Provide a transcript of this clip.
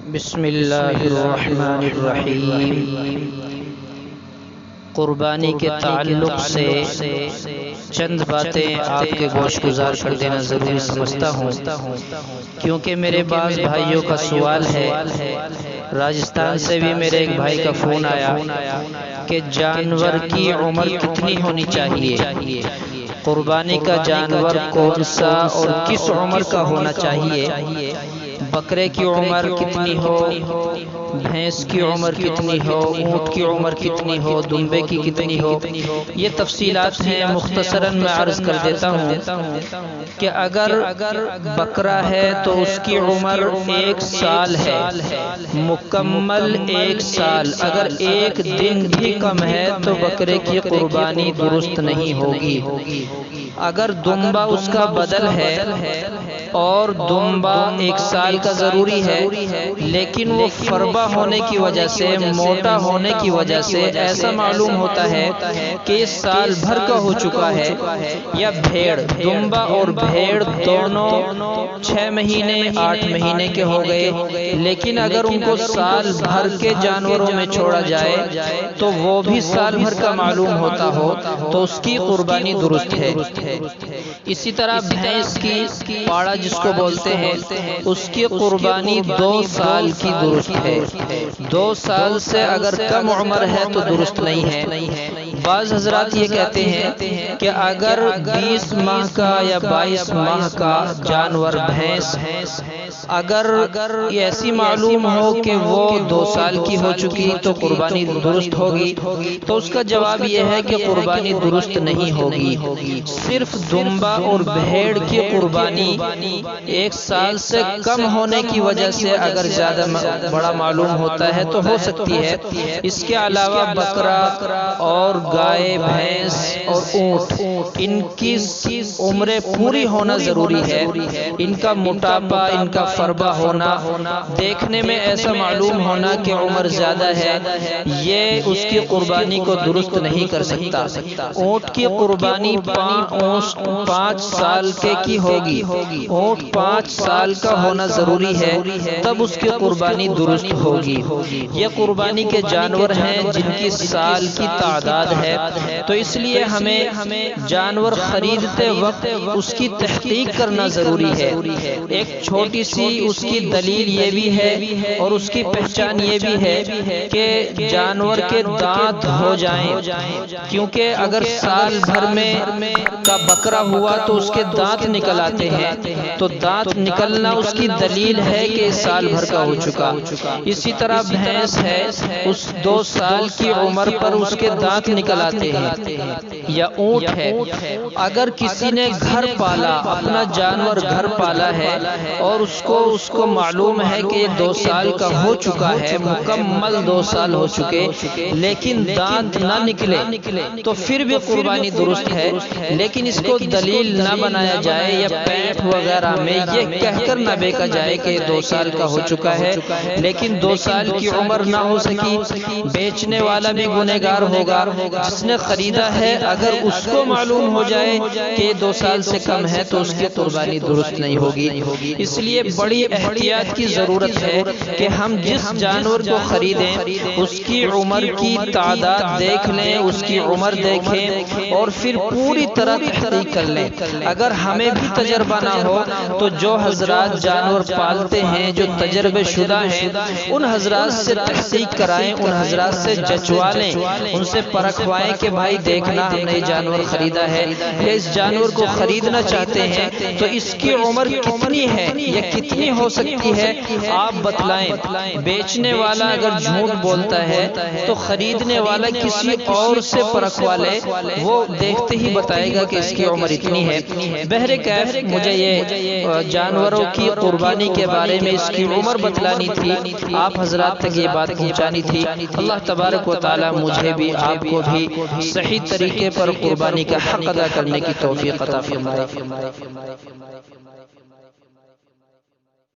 بسم اللہ الرحمن الرحیم۔ قربانی کے تعلق سے چند باتیں آپ کے گوش گزار کر دینا ضروری سمجھتا ہوں، کیونکہ میرے بعض بھائیوں کا سوال ہے۔ راجستھان سے بھی میرے ایک بھائی کا فون آیا کہ جانور کی عمر کتنی ہونی چاہیے، قربانی کا جانور کون سا اور کس عمر کا ہونا چاہیے، بکرے کی عمر کتنی ہو، بھینس کی عمر کتنی ہو، اونٹ کی عمر کتنی ہو، دمبے کی کتنی ہو، یہ تفصیلات ہیں۔ مختصراً میں عرض کر دیتا ہوں کہ اگر بکرا ہے تو اس کی عمر 1 سال ہے، مکمل 1 سال۔ اگر ایک دن بھی کم ہے تو بکرے کی قربانی درست نہیں ہوگی۔ اگر دمبا اس کا بدل ہے اور دمبا 1 سال کا ضروری ہے، لیکن وہ فربا ہونے کی وجہ سے، موٹا ہونے کی وجہ سے ایسا معلوم ہوتا ہے کہ سال بھر کا ہو چکا ہے، یا بھیڑ، دمبا اور بھیڑ دونوں 6 مہینے 8 مہینے کے ہو گئے، لیکن اگر ان کو سال بھر کے جانوروں میں چھوڑا جائے تو وہ بھی سال بھر کا معلوم ہوتا ہو تو اس کی قربانی درست ہے۔ اسی طرح بھینس کی پاڑا جس کو بولتے ہیں، اس کی قربانی 2 سال کی درست ہے۔ 2 سال سے اگر کم عمر ہے تو درست نہیں ہے۔ بعض حضرات یہ کہتے ہیں کہ اگر 20 ماہ کا یا 22 ماہ کا جانور بھینس اگر ایسی معلوم ہو کہ وہ 2 سال کی ہو چکی تو قربانی درست ہوگی، تو اس کا جواب یہ ہے کہ قربانی درست نہیں ہوگی۔ صرف دمبا اور بھیڑ کی قربانی 1 سال سے کم ہونے کی وجہ سے اگر زیادہ بڑا معلوم ہوتا ہے تو ہو سکتی ہے۔ اس کے علاوہ بکرا اور گائے، بھینس اور اونٹ، ان کی عمریں پوری ہونا ضروری ہے۔ ان کا موٹاپا، ان کا فربا ہونا، دیکھنے میں ایسا معلوم ہونا کہ عمر زیادہ ہے، یہ اس کی قربانی کو درست نہیں کر سکتا۔ اونٹ کی قربانی 5 سال کی ہوگی، اونٹ 5 سال کا ہونا ضروری ہے، تب اس کی قربانی درست ہوگی۔ یہ قربانی کے جانور ہیں جن کی سال کی تعداد ہے، تو اس لیے ہمیں جانور خریدتے وقت اس کی تحقیق کرنا ضروری ہے۔ ایک چھوٹی سی اس کی دلیل یہ بھی ہے اور اس کی پہچان یہ بھی ہے کہ جانور کے دانت ہو جائیں، کیونکہ اگر سال بھر میں کا بکرا ہوا تو اس کے دانت نکل آتے ہیں، تو دانت نکلنا اس کی دلیل ہے کہ سال بھر کا ہو چکا۔ اسی طرح بھینس ہے، اس 2 سال کی عمر پر اس کے دانت نکل آتے ہیں۔ یا اونٹ ہے، اگر کسی نے گھر پالا، اپنا جانور گھر پالا ہے اور اس کو معلوم ہے کہ یہ 2 سال کا ہو چکا ہے، مکمل 2 سال ہو چکے، لیکن دانت نہ نکلے تو پھر بھی قربانی درست ہے، لیکن اس کو دلیل نہ بنایا جائے یا پینٹ وغیرہ میں یہ کہہ کر نہ بیچا جائے کہ 2 سال کا ہو چکا ہے، لیکن 2 سال کی عمر نہ ہو سکی، بیچنے والا بھی گنہگار ہوگا۔ جس نے خریدا ہے اگر اس کو معلوم ہو جائے کہ یہ 2 سال سے کم ہے تو اس کی قربانی درست نہیں ہوگی۔ اس لیے بڑی احتیاط کی ضرورت ہے کہ ہم جس جانور کو خریدیں اس کی عمر کی تعداد دیکھ لیں، اس کی عمر دیکھیں اور پھر پوری طرح تحقیق کر لیں۔ اگر ہمیں بھی تجربہ نہ ہو تو جو حضرات جانور پالتے ہیں، جو تجربے شدہ ہیں، ان حضرات سے تحقیق کرائیں، ان حضرات سے جچوا لیں، ان سے پرکھوائیں کہ بھائی دیکھنا ہم نے جانور خریدا ہے یا اس جانور کو خریدنا چاہتے ہیں تو اس کی عمر کتنی ہے یا کتنی ہو سکتی ہے، آپ بتلائیں۔ بیچنے والا اگر جھوٹ بولتا ہے تو خریدنے والا کسی اور سے پرکھوا لے، وہ دیکھتے ہی بتائے گا کہ اس کی عمر اتنی ہے۔ بہرکیف مجھے یہ جانوروں کی قربانی کے بارے میں اس کی عمر بتلانی تھی، آپ حضرات تک یہ بات پہنچانی تھی۔ اللہ تبارک و تعالی مجھے بھی آپ کو بھی صحیح طریقے پر قربانی کا حق ادا کرنے کی توفیق عطا فرمائے۔